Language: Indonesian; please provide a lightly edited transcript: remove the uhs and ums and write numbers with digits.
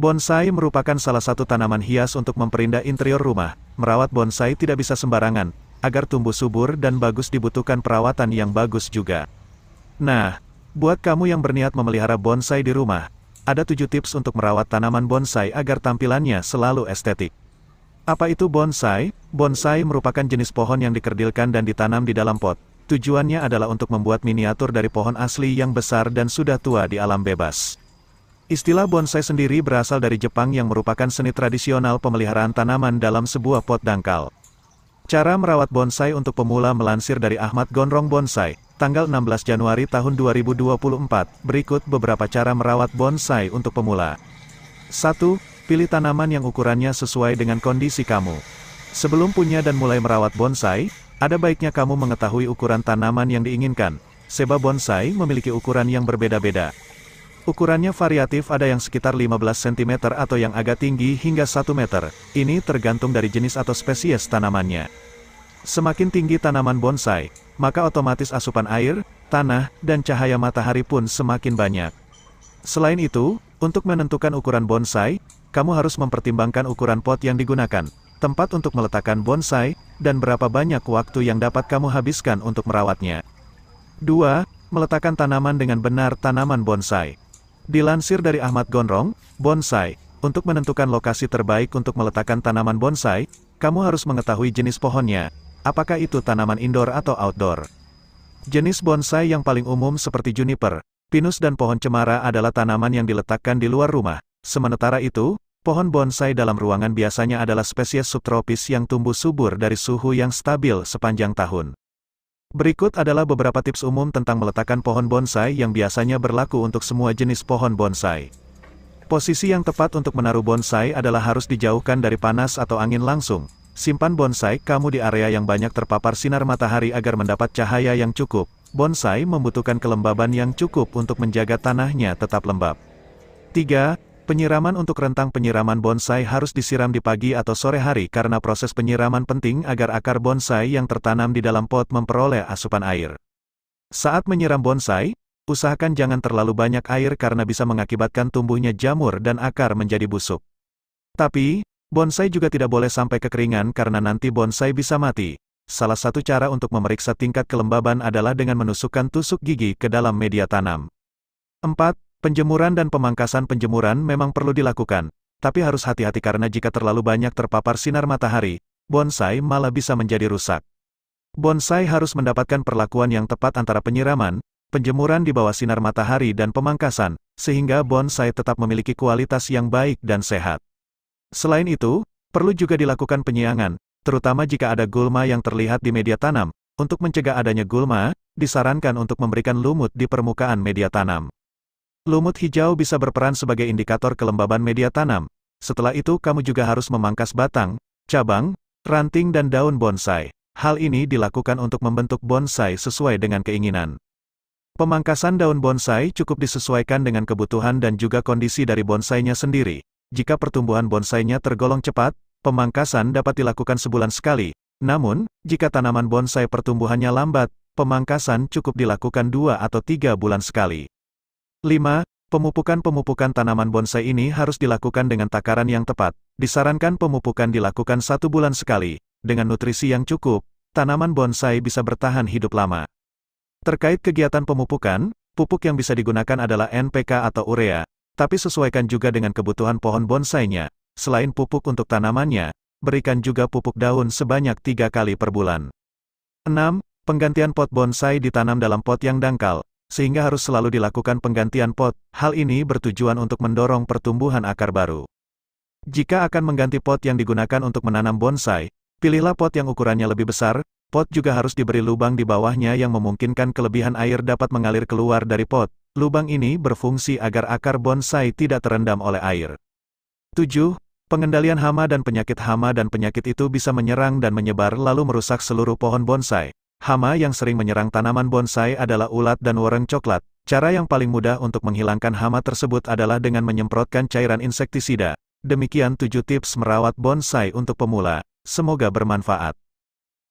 Bonsai merupakan salah satu tanaman hias untuk memperindah interior rumah. Merawat bonsai tidak bisa sembarangan, agar tumbuh subur dan bagus dibutuhkan perawatan yang bagus juga. Nah, buat kamu yang berniat memelihara bonsai di rumah, ada 7 tips untuk merawat tanaman bonsai agar tampilannya selalu estetik. Apa itu bonsai? Bonsai merupakan jenis pohon yang dikerdilkan dan ditanam di dalam pot. Tujuannya adalah untuk membuat miniatur dari pohon asli yang besar dan sudah tua di alam bebas. Istilah bonsai sendiri berasal dari Jepang yang merupakan seni tradisional pemeliharaan tanaman dalam sebuah pot dangkal. Cara merawat bonsai untuk pemula melansir dari Ahmad Gondrong Bonsai, tanggal 16 Januari tahun 2024. Berikut beberapa cara merawat bonsai untuk pemula. 1. Pilih tanaman yang ukurannya sesuai dengan kondisi kamu. Sebelum punya dan mulai merawat bonsai, ada baiknya kamu mengetahui ukuran tanaman yang diinginkan, sebab bonsai memiliki ukuran yang berbeda-beda. Ukurannya variatif, ada yang sekitar 15 cm atau yang agak tinggi hingga 1 meter. Ini tergantung dari jenis atau spesies tanamannya. Semakin tinggi tanaman bonsai, maka otomatis asupan air, tanah, dan cahaya matahari pun semakin banyak. Selain itu, untuk menentukan ukuran bonsai, kamu harus mempertimbangkan ukuran pot yang digunakan, tempat untuk meletakkan bonsai, dan berapa banyak waktu yang dapat kamu habiskan untuk merawatnya. 2. Meletakkan tanaman dengan benar. Tanaman bonsai. Dilansir dari Ahmad Gondrong Bonsai, untuk menentukan lokasi terbaik untuk meletakkan tanaman bonsai, kamu harus mengetahui jenis pohonnya, apakah itu tanaman indoor atau outdoor. Jenis bonsai yang paling umum seperti juniper, pinus dan pohon cemara adalah tanaman yang diletakkan di luar rumah. Sementara itu, pohon bonsai dalam ruangan biasanya adalah spesies subtropis yang tumbuh subur dari suhu yang stabil sepanjang tahun. Berikut adalah beberapa tips umum tentang meletakkan pohon bonsai yang biasanya berlaku untuk semua jenis pohon bonsai. Posisi yang tepat untuk menaruh bonsai adalah harus dijauhkan dari panas atau angin langsung. Simpan bonsai kamu di area yang banyak terpapar sinar matahari agar mendapat cahaya yang cukup. Bonsai membutuhkan kelembaban yang cukup untuk menjaga tanahnya tetap lembab. 3. Penyiraman. Untuk rentang penyiraman bonsai harus disiram di pagi atau sore hari karena proses penyiraman penting agar akar bonsai yang tertanam di dalam pot memperoleh asupan air. Saat menyiram bonsai, usahakan jangan terlalu banyak air karena bisa mengakibatkan tumbuhnya jamur dan akar menjadi busuk. Tapi, bonsai juga tidak boleh sampai kekeringan karena nanti bonsai bisa mati. Salah satu cara untuk memeriksa tingkat kelembaban adalah dengan menusukkan tusuk gigi ke dalam media tanam. 4. Penjemuran dan pemangkasan. Penjemuran memang perlu dilakukan, tapi harus hati-hati karena jika terlalu banyak terpapar sinar matahari, bonsai malah bisa menjadi rusak. Bonsai harus mendapatkan perlakuan yang tepat antara penyiraman, penjemuran di bawah sinar matahari dan pemangkasan, sehingga bonsai tetap memiliki kualitas yang baik dan sehat. Selain itu, perlu juga dilakukan penyiangan, terutama jika ada gulma yang terlihat di media tanam. Untuk mencegah adanya gulma, disarankan untuk memberikan lumut di permukaan media tanam. Lumut hijau bisa berperan sebagai indikator kelembaban media tanam. Setelah itu kamu juga harus memangkas batang, cabang, ranting dan daun bonsai. Hal ini dilakukan untuk membentuk bonsai sesuai dengan keinginan. Pemangkasan daun bonsai cukup disesuaikan dengan kebutuhan dan juga kondisi dari bonsainya sendiri. Jika pertumbuhan bonsainya tergolong cepat, pemangkasan dapat dilakukan sebulan sekali. Namun, jika tanaman bonsai pertumbuhannya lambat, pemangkasan cukup dilakukan 2 atau 3 bulan sekali. 5. Pemupukan tanaman bonsai ini harus dilakukan dengan takaran yang tepat. Disarankan pemupukan dilakukan 1 bulan sekali. Dengan nutrisi yang cukup, tanaman bonsai bisa bertahan hidup lama. Terkait kegiatan pemupukan, pupuk yang bisa digunakan adalah NPK atau urea, tapi sesuaikan juga dengan kebutuhan pohon bonsainya. Selain pupuk untuk tanamannya, berikan juga pupuk daun sebanyak 3 kali per bulan. 6. Penggantian pot. Bonsai ditanam dalam pot yang dangkal, sehingga harus selalu dilakukan penggantian pot. Hal ini bertujuan untuk mendorong pertumbuhan akar baru. Jika akan mengganti pot yang digunakan untuk menanam bonsai, pilihlah pot yang ukurannya lebih besar. Pot juga harus diberi lubang di bawahnya yang memungkinkan kelebihan air dapat mengalir keluar dari pot. Lubang ini berfungsi agar akar bonsai tidak terendam oleh air. 7. Pengendalian hama dan penyakit. Hama dan penyakit itu bisa menyerang dan menyebar lalu merusak seluruh pohon bonsai. Hama yang sering menyerang tanaman bonsai adalah ulat dan woreng coklat. Cara yang paling mudah untuk menghilangkan hama tersebut adalah dengan menyemprotkan cairan insektisida. Demikian 7 tips merawat bonsai untuk pemula. Semoga bermanfaat.